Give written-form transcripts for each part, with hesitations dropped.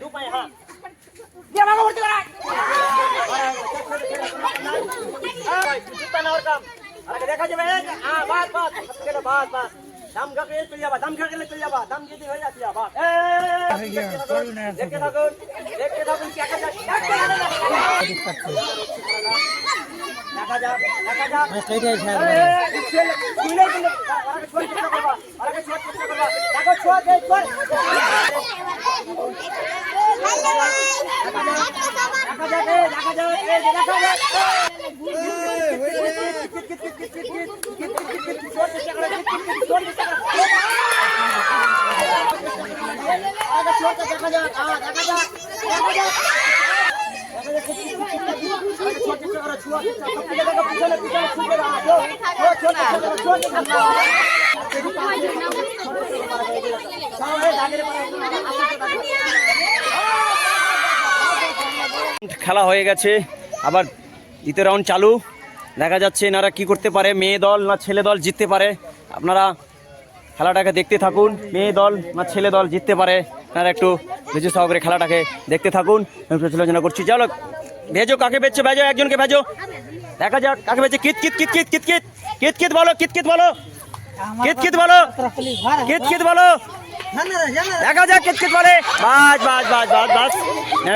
দু পায়ে হ্যাঁ দিয়ে ভাগো ভর্তি করা না ওর কাম আরে দেখা যাবে হ্যাঁ বাস বাস দাম ঘাটে চলে যাবা দাম ঘাটে চলে যাবা দাম যদি হয়ে যাচ্ছে বাস দেখতে থাকুন কি দেখা যাচ্ছে দেখা যাক সেইটাই স্যার খেলা হয়ে গেছে আবার দ্বিতীয় রাউন্ড চালু দেখা যাচ্ছে এনারা কি করতে পারে মেয়ে দল না ছেলে দল জিততে পারে আপনারা খেলাটাকে দেখতে থাকুন মেয়ে দল না ছেলে দল জিততে পারে আপনারা একটু ধৈর্য সহকারে খেলাটাকে দেখতে থাকুন আমি প্রচলনা করছি চলো ভেজো কাকে বেচছো ভেজো একজনকে ভেজো দেখা যাক কাকে বেচে কিত কিত কিত কিত কিত কিত কিত কিত বলো কিত কিত বলো কিত কিত বলো কিত কিত বলো দেখা যাক কিত কিত বলে বাস বাস বাস বাস বাস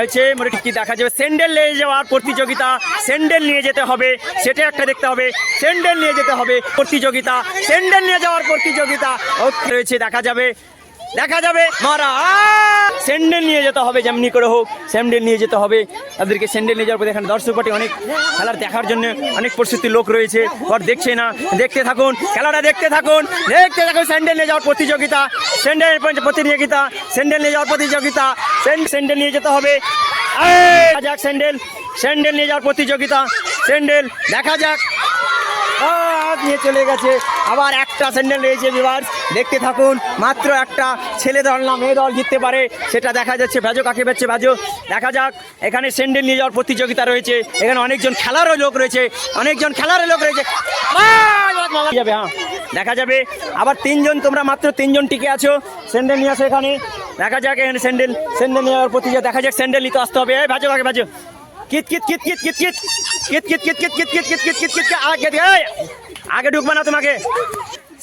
হচ্ছে মোটে ঠিক দেখা যাবে স্যান্ডেল নিয়ে যাওয়ার প্রতিযোগিতা স্যান্ডেল নিয়ে যেতে হবে সেটা একটা দেখতে হবে স্যান্ডেল নিয়ে যেতে হবে প্রতিযোগিতা স্যান্ডেল নিয়ে যাওয়ার প্রতিযোগিতা রয়েছে দেখা যাবে মারা স্যান্ডেল নিয়ে যেতে হবে যেমনি করে হোক স্যান্ডেল নিয়ে যেতে হবে তাদেরকে স্যান্ডেল নিয়ে যাওয়ার পর এখানে দর্শক পার্টি অনেক খেলার দেখার জন্য অনেক প্রস্তুতি লোক রয়েছে আর দেখছে না দেখতে থাকুন খেলাটা দেখতে থাকুন স্যান্ডেল নিয়ে যাওয়ার প্রতিযোগিতা স্যান্ডেল নিয়ে যাওয়ার প্রতিযোগিতা স্যান্ডেল নিয়ে যেতে হবে যাক স্যান্ডেল নিয়ে যাওয়ার প্রতিযোগিতা স্যান্ডেল দেখা যাক নিয়ে চলে গেছে আবার একটা স্যান্ডেল রয়েছে ভিউয়ার্স দেখতে থাকুন মাত্র একটা ছেলে দল না মেয়ে দল জিততে পারে সেটা দেখা যাচ্ছে ভেজো কাকে বেচছে ভেজো দেখা যাক এখানে স্যান্ডেল নিয়ে যাওয়ার প্রতিযোগিতা রয়েছে এখানে অনেকজন খেলারও লোক রয়েছে যাবে হ্যাঁ দেখা যাবে আবার তোমরা মাত্র তিনজন টিকে আছো স্যান্ডেল নিয়ে আসো এখানে দেখা যাক এখানে স্যান্ডেল নিয়ে যাওয়ার প্রতিযোগিতা দেখা যাক স্যান্ডেল নিতে আসতে হবে ভেজো কাকে ভেজো কিত কিত কিত কিত কিত কিত কিত কিত কিত কিত কিত কিত কিত কিত কিত আগে ঢুকবে না তোমাকে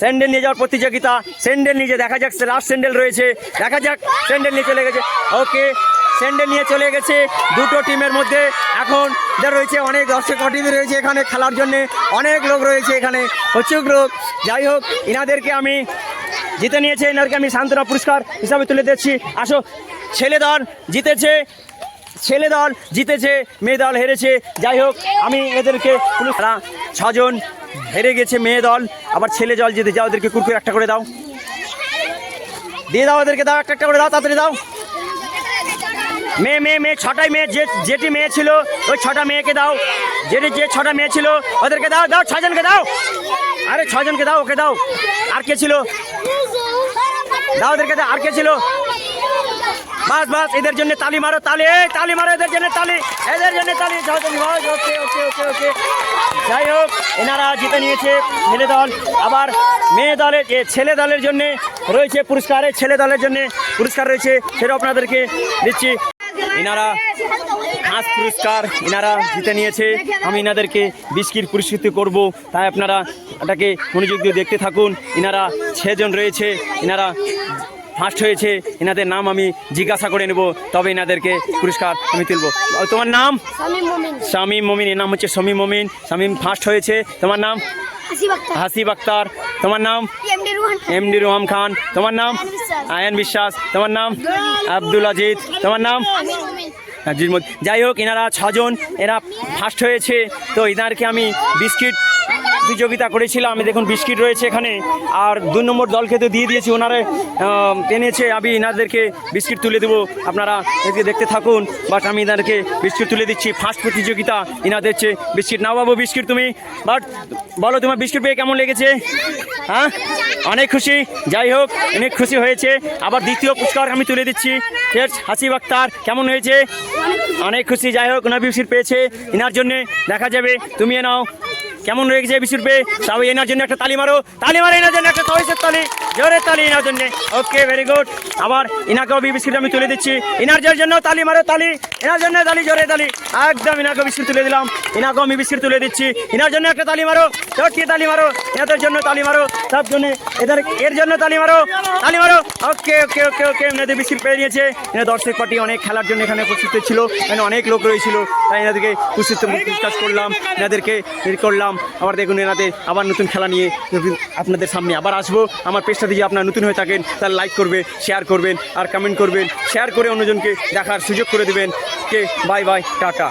স্যান্ডেল নিয়ে যাওয়ার প্রতিযোগিতা স্যান্ডেল নিয়ে দেখা যাক লাস্ট স্যান্ডেল রয়েছে দেখা যাক স্যান্ডেল নিয়ে চলে গেছে ওকে স্যান্ডেল নিয়ে চলে গেছে দুটো টিমের মধ্যে এখন যা রয়েছে অনেক দর্শক পার্টি রয়েছে এখানে খেলার জন্য অনেক লোক রয়েছে এখানে প্রচুর লোক যাই হোক এনাদেরকে আমি জিতে নিয়েছে এনাদেরকে আমি সান্ত্বনা পুরস্কার হিসাবে তুলে দিচ্ছি আসো ছেলে দল জিতেছে মেয়ে দল হেরেছে যাই হোক আমি এদেরকে 6জন হেরে গেছে মেয়ে দল আবার ছেলে দল জিতে যাও ওদেরকে কুরকুরে একটা করে দাও দিয়ে দাও ওদেরকে দাও একটা করে দাও তাড়াতাড়ি দাও মেয়ে 6টাই মেয়ে যেটি মেয়ে ছিল ওই 6টা মেয়েকে দাও যে 6টা মেয়ে ছিল ওদেরকে দাও 6জনকে দাও আরে 6জনকে দাও ওকে দাও আর কে ছিল দাও ওদেরকে দাও আর কে ছিল বাস এদের জন্য তালি মারো এদের জন্য তালি ওকে যাই হোক এনারা জিতে নিয়েছে ছেলে দল আবার মেয়ে দলের ছেলে দলের জন্য রয়েছে পুরস্কার ছেলে দলের জন্য পুরস্কার রয়েছে সেটা আপনাদেরকে দিচ্ছি এনারা হাঁস পুরস্কার এনারা জিতে নিয়েছে আমি এনাদেরকে বিস্কিট পুরস্কৃত করব তাই আপনারা এটাকে মনোযোগ দিয়ে দেখতে থাকুন এনারা 6জন রয়েছে এনারা ফার্স্ট হয়েছে এনাদের নাম আমি জিজ্ঞাসা করে নেব তবে এনাদেরকে পুরস্কার আমি তুলব তোমার নাম শামীম মমিন এর নাম হচ্ছে শামীম ফার্স্ট হয়েছে তোমার নাম হাসিব আক্তার তোমার নাম এমডি রোহান খান তোমার নাম আয়ান বিশ্বাস তোমার নাম আব্দুল আজিজ তোমার নাম যাই হোক এনারা 6জন এরা ফার্স্ট হয়েছে তো এনারকে আমি বিস্কিট প্রতিযোগিতা করেছিলাম আমি দেখুন বিস্কিট রয়েছে এখানে আর 2 নম্বর দলকে তো দিয়ে দিয়েছি ওনারা এনেছে আমি এনাদেরকে বিস্কিট তুলে দেবো আপনারা এদিকে দেখতে থাকুন বাট আমি এনাদেরকে বিস্কিট তুলে দিচ্ছি ফার্স্ট প্রতিযোগিতা এনাদের চেয়ে বিস্কিট নাও বাবু বিস্কিট তুমি বাট বলো তোমার বিস্কিট পেয়ে কেমন লেগেছে হ্যাঁ অনেক খুশি যাই হোক অনেক খুশি হয়েছে আবার দ্বিতীয় পুরস্কার আমি তুলে দিচ্ছি হাসিব আক্তার কেমন হয়েছে অনেক খুশি যাই হোক ওনার বিস্কিট পেয়েছে এনার জন্যে দেখা যাবে তুমি নাও কেমন রেখেছে বিস্কুট পেয়ে? সবাই এনার জন্য একটা তালি মারো, তালি মারো এনার জন্য, একটা তৈসের তালি, জোরে তালি এনার জন্য। ওকে, ভেরি গুড। আবার এনাকেও বিস্কুট আমি তুলে দিচ্ছি, এনার জন্য তালি মারো, তালি এনার জন্য, তালি, জোরে তালি, একদম এনাকেও বিস্কুট তুলে দিলাম, এনাকেও আমি বিস্কুট তুলে দিচ্ছি, এনার জন্য একটা তালি মারো, চটকে তালি মারো, এনাদের জন্য তালি মারো, সব জন্য এর জন্য তালি মারো, তালি মারো। ওকে ওকে ওকে ওকে, এনাদের বিস্কুট পেয়ে নিয়েছে। এনার দর্শক পার্টি অনেক খেলার জন্য এখানে উপস্থিত ছিল, এখানে অনেক লোক রয়েছিল, তাই এনাদেরকে উপস্থিত ডিসকাস করলাম, এনাদেরকে করলাম। আবার দেখুন এনাদের আবার নতুন খেলা নিয়ে আপনাদের সামনে আবার আসবো। আমার পেজটা যদি আপনারা নতুন হয়ে থাকেন তাহলে লাইক করবেন, শেয়ার করবেন আর কমেন্ট করবেন, শেয়ার করে অন্যজনকে দেখার সুযোগ করে দেবেন। কে বাই বাই, টাটা।